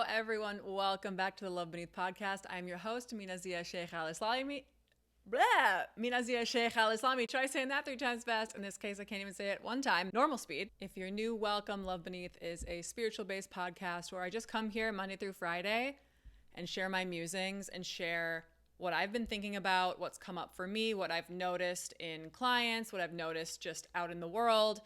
everyone. Welcome back to the Love Beneath podcast. I'm your host, Minazia Sheikh Al-Islami. Minazia Sheikh Al-Islami. Try saying that 3 times fast. In this case, I can't even say it 1 time. Normal speed. If you're new, welcome. Love Beneath is a spiritual-based podcast where I just come here Monday through Friday and share my musings and share what I've been thinking about, what's come up for me, what I've noticed in clients, what I've noticed just out in the world.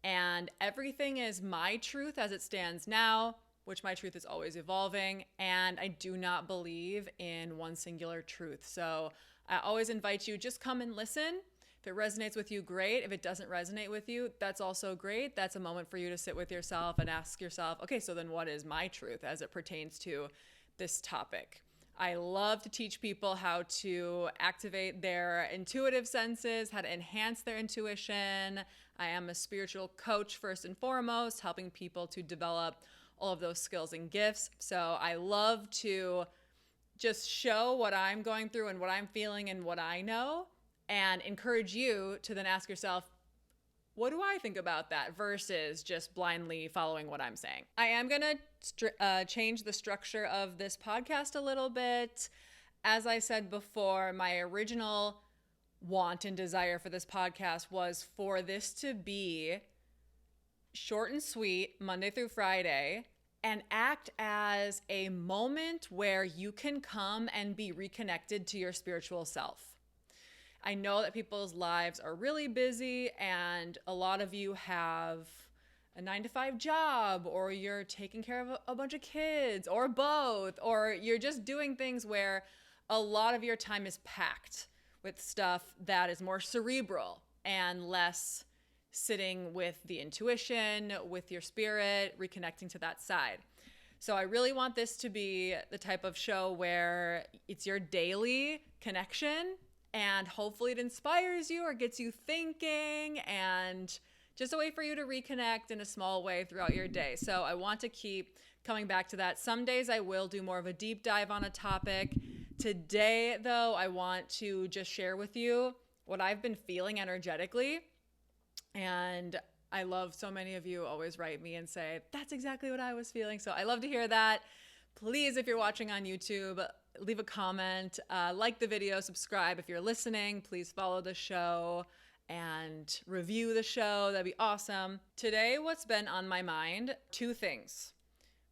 And everything is my truth as it stands now, which my truth is always evolving. And I do not believe in one singular truth. So I always invite you, just come and listen. If it resonates with you, great. If it doesn't resonate with you, that's also great. That's a moment for you to sit with yourself and ask yourself, okay, so then what is my truth as it pertains to this topic? I love to teach people how to activate their intuitive senses, how to enhance their intuition. I am a spiritual coach first and foremost, helping people to develop all of those skills and gifts. So I love to just show what I'm going through and what I'm feeling and what I know, and encourage you to then ask yourself, what do I think about that versus just blindly following what I'm saying? I am going to change the structure of this podcast a little bit. As I said before, my original want and desire for this podcast was for this to be short and sweet, Monday through Friday, and act as a moment where you can come and be reconnected to your spiritual self. I know that people's lives are really busy, and a lot of you have a 9-to-5 job, or you're taking care of a bunch of kids, or both, or you're just doing things where a lot of your time is packed with stuff that is more cerebral and less sitting with the intuition, with your spirit, reconnecting to that side. So I really want this to be the type of show where it's your daily connection, and hopefully it inspires you or gets you thinking, and just a way for you to reconnect in a small way throughout your day. So I want to keep coming back to that. Some days I will do more of a deep dive on a topic. Today, though, I want to just share with you what I've been feeling energetically. And I love so many of you always write me and say, that's exactly what I was feeling. So I love to hear that. Please, if you're watching on YouTube, leave a comment, like the video, subscribe. If you're listening, please follow the show and review the show. That'd be awesome. Today, what's been on my mind, 2 things.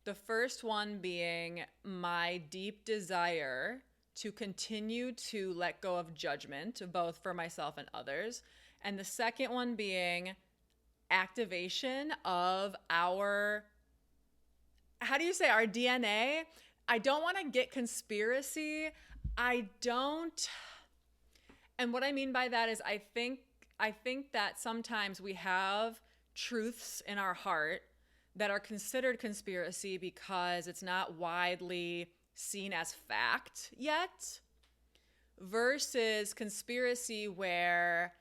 The first one being my deep desire to continue to let go of judgment, both for myself and others. And the second one being activation of our, how do you say, our DNA? I don't want to get conspiracy. And what I mean by that is I think that sometimes we have truths in our heart that are considered conspiracy because it's not widely seen as fact yet, versus conspiracy where,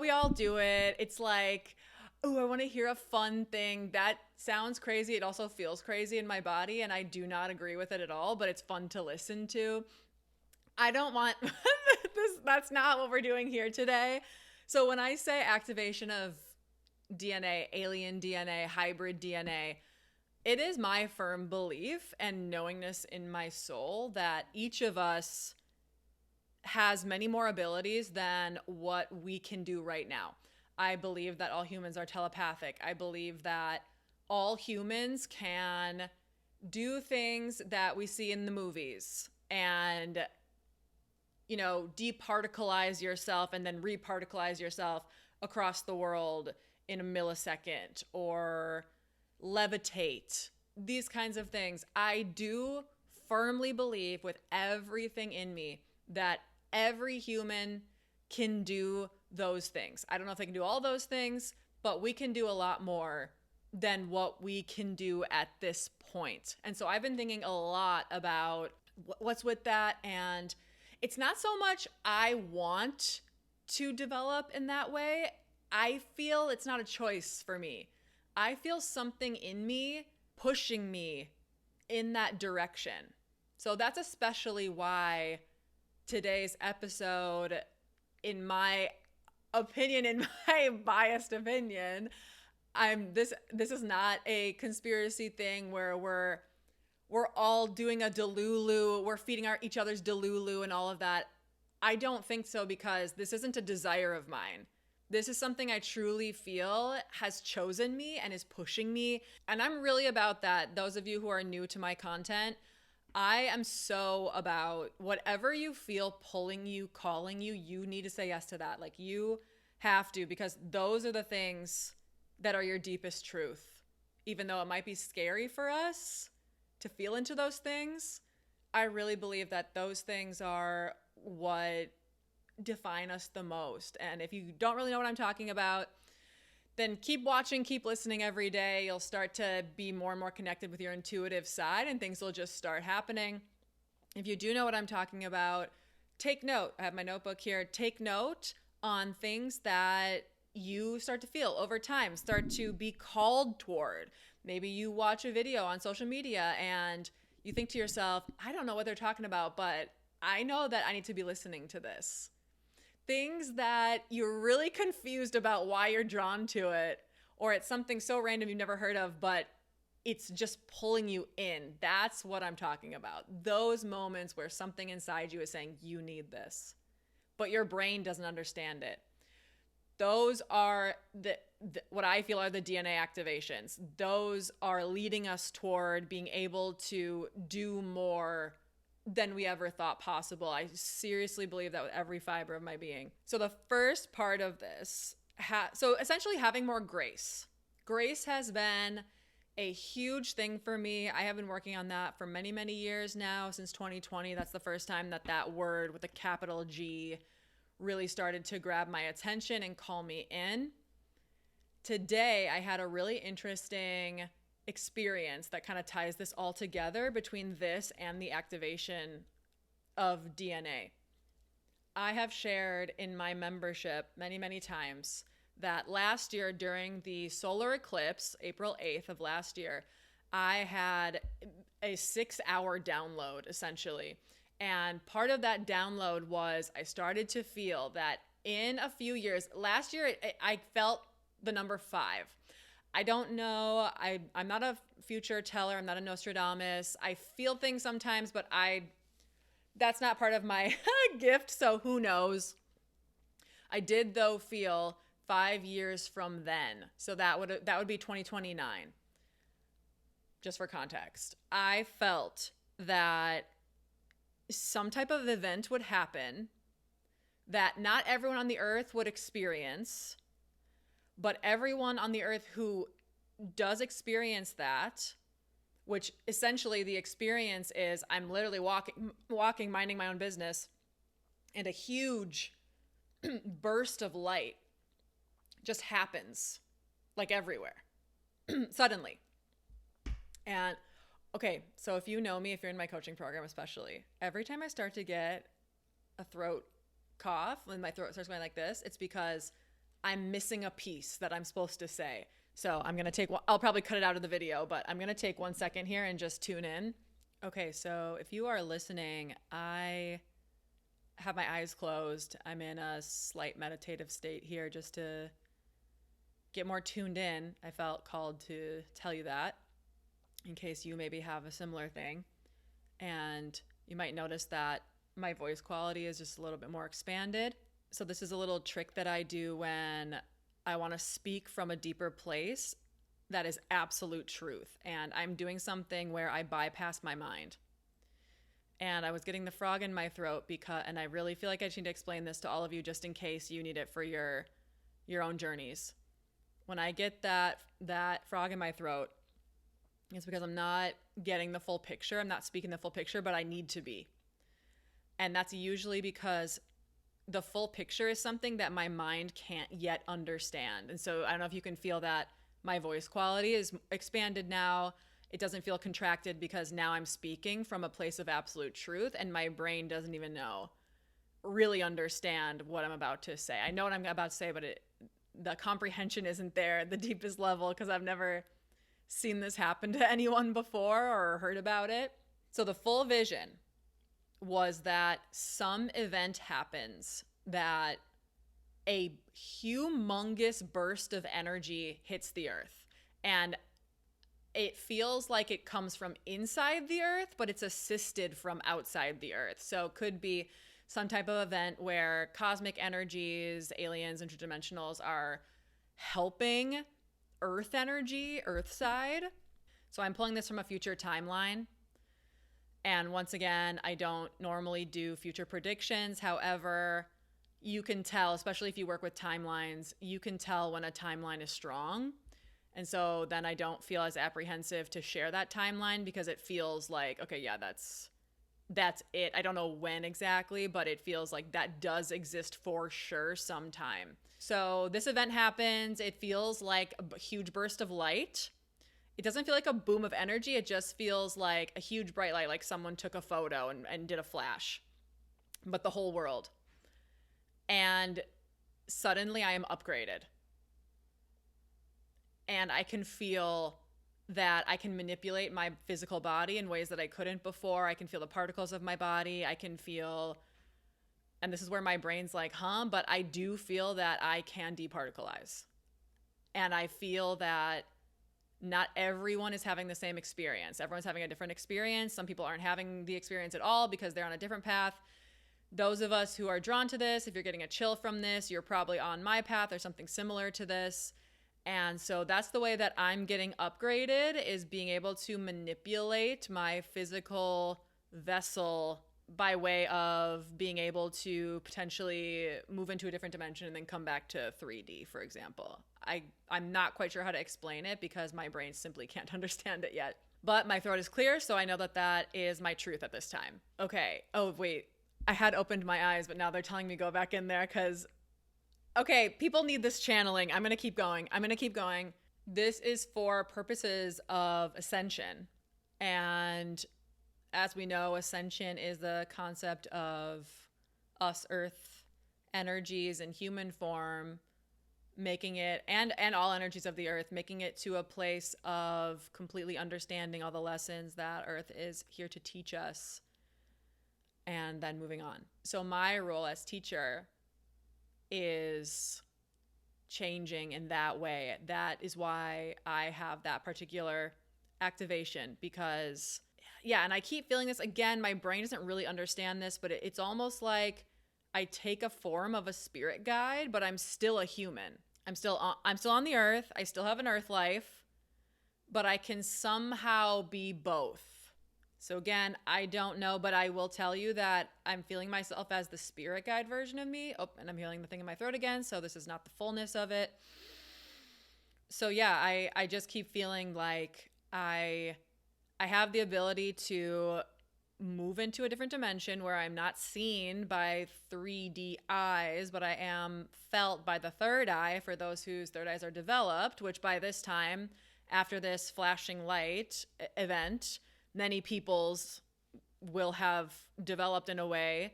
we all do it. It's like, oh, I want to hear a fun thing. That sounds crazy. It also feels crazy in my body, and I do not agree with it at all, but it's fun to listen to. I don't want this. That's not what we're doing here today. So when I say activation of DNA, alien DNA, hybrid DNA, it is my firm belief and knowingness in my soul that each of us has many more abilities than what we can do right now. I believe that all humans are telepathic. I believe that all humans can do things that we see in the movies and, departicleize yourself and then reparticleize yourself across the world in a millisecond, or levitate, these kinds of things. I do firmly believe with everything in me that every human can do those things. I don't know if they can do all those things, but we can do a lot more than what we can do at this point. And so I've been thinking a lot about what's with that. And it's not so much I want to develop in that way. I feel it's not a choice for me. I feel something in me pushing me in that direction. So that's especially why today's episode, in my opinion, in my biased opinion, this is not a conspiracy thing where we're we're all doing a Delulu, we're feeding each other's Delulu and all of that. I don't think so, because this isn't a desire of mine. This is something I truly feel has chosen me and is pushing me. And I'm really about that. Those of you who are new to my content, I am so about whatever you feel pulling you, calling you, you need to say yes to that. Like, you have to, because those are the things that are your deepest truth. Even though it might be scary for us to feel into those things, I really believe that those things are what define us the most. And if you don't really know what I'm talking about, then keep watching, keep listening every day. You'll start to be more and more connected with your intuitive side, and things will just start happening. If you do know what I'm talking about, take note. I have my notebook here. Take note on things that you start to feel over time, start to be called toward. Maybe you watch a video on social media and you think to yourself, I don't know what they're talking about, but I know that I need to be listening to this. Things that you're really confused about why you're drawn to it, or it's something so random you've never heard of, but it's just pulling you in. That's what I'm talking about. Those moments where something inside you is saying, you need this, but your brain doesn't understand it. Those are what I feel are the DNA activations. Those are leading us toward being able to do more than we ever thought possible. I seriously believe that with every fiber of my being. So the first part of this, so essentially having more grace. Grace has been a huge thing for me. I have been working on that for many, many years now, since 2020. That's the first time that word with a capital G really started to grab my attention and call me in. Today, I had a really interesting experience that kind of ties this all together between this and the activation of DNA. I have shared in my membership many, many times that last year during the solar eclipse, April 8th of last year, I had a 6-hour download essentially. And part of that download was I started to feel that in a few years, last year, I felt the number 5. I don't know. I'm not a future teller. I'm not a Nostradamus. I feel things sometimes, but that's not part of my gift. So who knows? I did though feel 5 years from then. So that would be 2029. Just for context, I felt that some type of event would happen that not everyone on the earth would experience, but everyone on the earth who does experience that, which essentially the experience is I'm literally walking, minding my own business, and a huge burst of light just happens, like everywhere, suddenly. And okay, so if you know me, if you're in my coaching program especially, every time I start to get a throat cough, when my throat starts going like this, it's because I'm missing a piece that I'm supposed to say. So I'll probably cut it out of the video, but I'm going to take 1 second here and just tune in. Okay, so if you are listening, I have my eyes closed. I'm in a slight meditative state here just to get more tuned in. I felt called to tell you that in case you maybe have a similar thing. And you might notice that my voice quality is just a little bit more expanded. So this is a little trick that I do when I want to speak from a deeper place that is absolute truth. And I'm doing something where I bypass my mind. And I was getting the frog in my throat and I really feel like I need to explain this to all of you just in case you need it for your own journeys. When I get that frog in my throat, it's because I'm not getting the full picture. I'm not speaking the full picture, but I need to be. And that's usually because the full picture is something that my mind can't yet understand. And so I don't know if you can feel that my voice quality is expanded now. It doesn't feel contracted because now I'm speaking from a place of absolute truth and my brain doesn't even really understand what I'm about to say. I know what I'm about to say, but the comprehension isn't there at the deepest level because I've never seen this happen to anyone before or heard about it. So the full vision was that some event happens that a humongous burst of energy hits the earth. And it feels like it comes from inside the earth, but it's assisted from outside the earth. So it could be some type of event where cosmic energies, aliens, interdimensionals are helping earth energy, earth side. So I'm pulling this from a future timeline. And once again, I don't normally do future predictions. However, you can tell, especially if you work with timelines, you can tell when a timeline is strong. And so then I don't feel as apprehensive to share that timeline because it feels like, okay, yeah, that's it. I don't know when exactly, but it feels like that does exist for sure sometime. So this event happens. It feels like a huge burst of light. It doesn't feel like a boom of energy. It just feels like a huge bright light, like someone took a photo and did a flash, but the whole world. And suddenly I am upgraded. And I can feel that I can manipulate my physical body in ways that I couldn't before. I can feel the particles of my body. I can feel, and this is where my brain's like, but I do feel that I can departicleize. And I feel that not everyone is having the same experience. Everyone's having a different experience. Some people aren't having the experience at all because they're on a different path. Those of us who are drawn to this, if you're getting a chill from this, you're probably on my path or something similar to this. And so that's the way that I'm getting upgraded, is being able to manipulate my physical vessel by way of being able to potentially move into a different dimension and then come back to 3D, for example. I'm not quite sure how to explain it because my brain simply can't understand it yet. But my throat is clear, so I know that that is my truth at this time. Okay. Oh, wait. I had opened my eyes, but now they're telling me go back in there because... Okay, people need this channeling. I'm going to keep going. This is for purposes of ascension. And as we know, ascension is the concept of us earth energies in human form, making it, and all energies of the earth, making it to a place of completely understanding all the lessons that earth is here to teach us, and then moving on. So my role as teacher is changing in that way. That is why I have that particular activation, because and I keep feeling this again. My brain doesn't really understand this, but it's almost like I take a form of a spirit guide, but I'm still a human. I'm still on the earth. I still have an earth life, but I can somehow be both. So again, I don't know, but I will tell you that I'm feeling myself as the spirit guide version of me. Oh, and I'm feeling the thing in my throat again, so this is not the fullness of it. So yeah, I just keep feeling like I have the ability to move into a different dimension where I'm not seen by 3D eyes, but I am felt by the third eye for those whose third eyes are developed, which by this time, after this flashing light event, many people's will have developed in a way.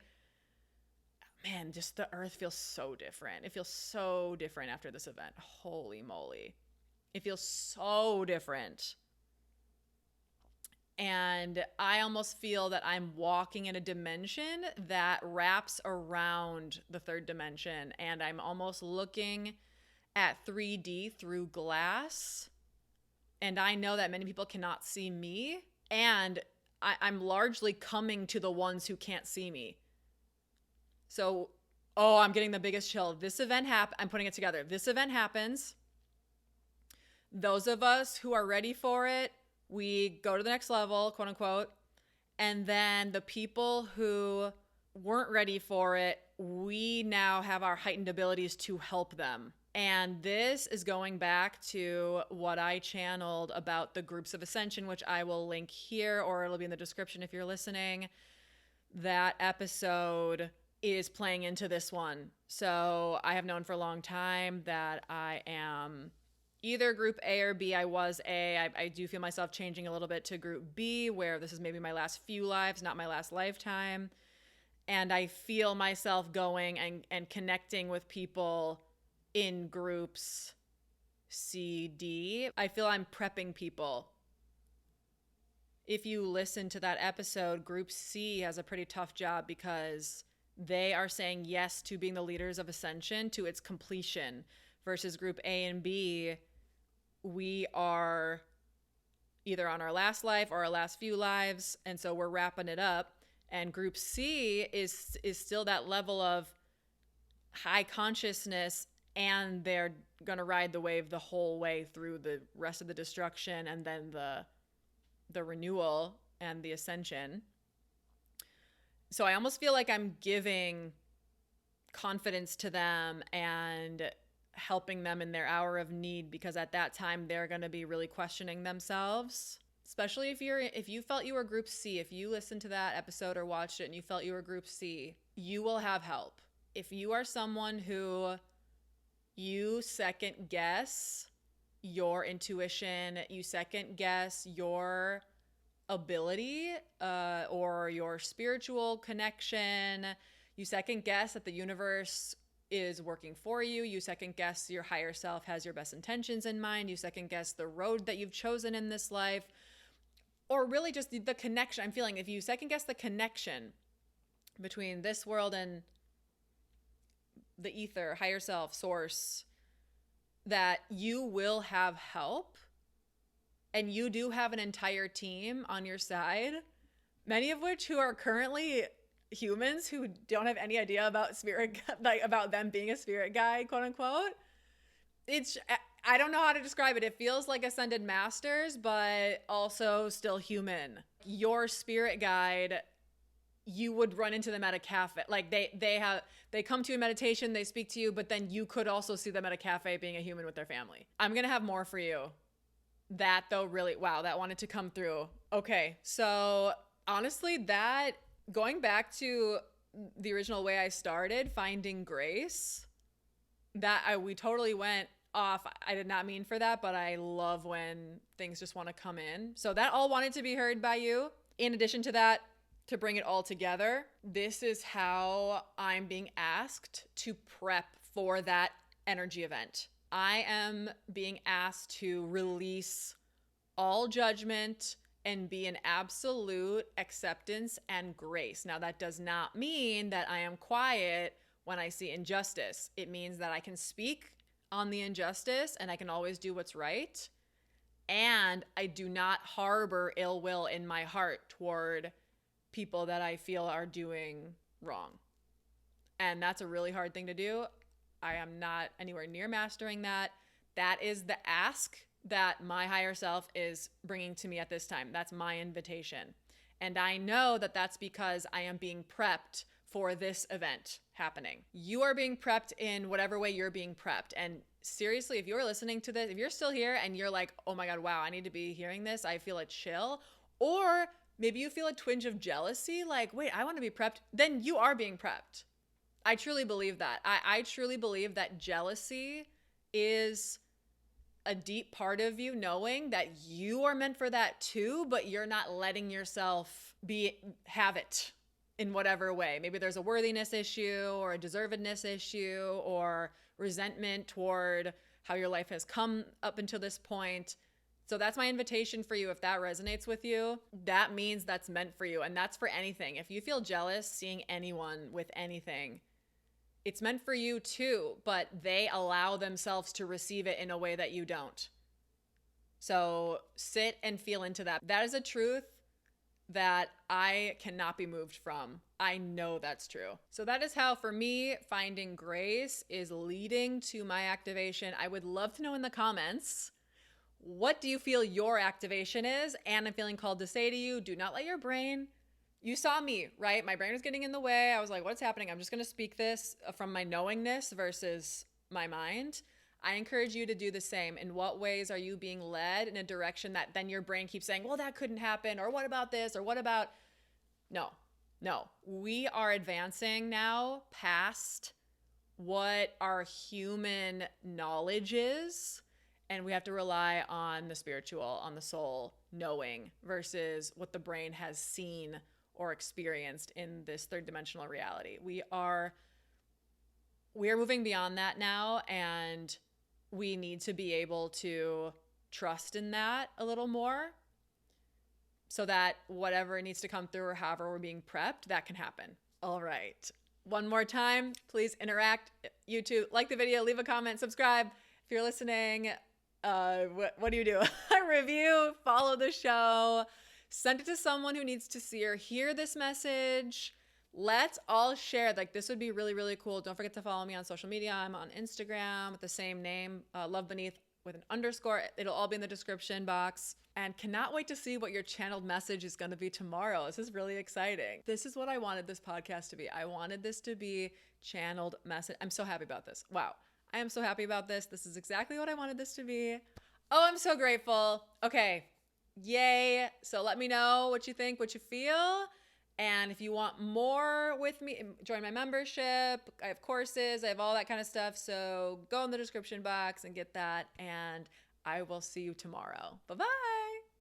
Man, just the earth feels so different. It feels so different after this event. Holy moly. It feels so different. And I almost feel that I'm walking in a dimension that wraps around the third dimension. And I'm almost looking at 3D through glass. And I know that many people cannot see me. And I'm largely coming to the ones who can't see me. So, I'm getting the biggest chill. This event I'm putting it together. This event happens. Those of us who are ready for it, we go to the next level, quote unquote. And then the people who weren't ready for it, we now have our heightened abilities to help them. And this is going back to what I channeled about the groups of ascension, which I will link here, or it'll be in the description if you're listening. That episode is playing into this one. So I have known for a long time that I am either group A or B. I was A. I do feel myself changing a little bit to group B, where this is maybe my last few lives, not my last lifetime. And I feel myself going and connecting with people in groups C, D. I feel I'm prepping people. If you listen to that episode, group C has a pretty tough job because they are saying yes to being the leaders of ascension to its completion, versus group A and B, we are either on our last life or our last few lives. And so we're wrapping it up. And group C is still that level of high consciousness, and they're going to ride the wave the whole way through the rest of the destruction and then the renewal and the ascension. So I almost feel like I'm giving confidence to them and helping them in their hour of need, because at that time they're going to be really questioning themselves. Especially if you felt you were group C, if you listened to that episode or watched it and you felt you were group C, you will have help. If you are someone who you second guess your intuition, you second guess your ability or your spiritual connection, you second guess that the universe is working for you, you second guess your higher self has your best intentions in mind, you second guess the road that you've chosen in this life, or really just the connection. I'm feeling if you second guess the connection between this world and the ether, higher self, source, that you will have help. And you do have an entire team on your side, many of which who are currently humans who don't have any idea about spirit, like about them being a spirit guide, quote unquote. I don't know how to describe it. It feels like ascended masters, but also still human. Your spirit guide, you would run into them at a cafe. Like they come to you in meditation, they speak to you, but then you could also see them at a cafe being a human with their family. I'm going to have more for you. That though, really, wow, that wanted to come through. Okay, so honestly, that going back to the original way I started, finding grace, we totally went off. I did not mean for that, but I love when things just want to come in. So that all wanted to be heard by you. In addition to that, to bring it all together, this is how I'm being asked to prep for that energy event. I am being asked to release all judgment and be in absolute acceptance and grace. Now, that does not mean that I am quiet when I see injustice. It means that I can speak on the injustice and I can always do what's right. And I do not harbor ill will in my heart toward people that I feel are doing wrong. And that's a really hard thing to do. I am not anywhere near mastering that. That is the ask that my higher self is bringing to me at this time. That's my invitation. And I know that that's because I am being prepped for this event happening. You are being prepped in whatever way you're being prepped. And seriously, if you're listening to this, if you're still here and you're like, oh my God, wow, I need to be hearing this, I feel a chill, or maybe you feel a twinge of jealousy, like, wait, I want to be prepped, then you are being prepped. I truly believe that. I truly believe that jealousy is a deep part of you knowing that you are meant for that too, but you're not letting yourself have it in whatever way. Maybe there's a worthiness issue or a deservedness issue or resentment toward how your life has come up until this point. So that's my invitation for you. If that resonates with you, that means that's meant for you. And that's for anything. If you feel jealous seeing anyone with anything, it's meant for you too, but they allow themselves to receive it in a way that you don't. So sit and feel into that. That is a truth that I cannot be moved from. I know that's true. So that is how, for me, finding grace is leading to my activation. I would love to know in the comments, what do you feel your activation is? And I'm feeling called to say to you, do not let your brain... You saw me, right? My brain was getting in the way. I was like, what's happening? I'm just going to speak this from my knowingness versus my mind. I encourage you to do the same. In what ways are you being led in a direction that then your brain keeps saying, well, that couldn't happen, or what about this, or what about... No. We are advancing now past what our human knowledge is, and we have to rely on the spiritual, on the soul knowing versus what the brain has seen or experienced in this third dimensional reality. We are moving beyond that now, and we need to be able to trust in that a little more so that whatever needs to come through or however we're being prepped, that can happen. All right. One more time, please interact. YouTube, like the video, leave a comment, subscribe. If you're listening what do you do? Review, follow the show, send it to someone who needs to see or hear this message. Let's all share. Like, this would be really, really cool. Don't forget to follow me on social media. I'm on Instagram with the same name, Love Beneath with an underscore. It'll all be in the description box. And cannot wait to see what your channeled message is going to be tomorrow. This is really exciting. This is what I wanted this podcast to be. I wanted this to be channeled message. I'm so happy about this. Wow. I am so happy about this. This is exactly what I wanted this to be. Oh, I'm so grateful. Okay. Yay. So let me know what you think, what you feel. And if you want more with me, join my membership. I have courses. I have all that kind of stuff. So go in the description box and get that. And I will see you tomorrow. Bye-bye.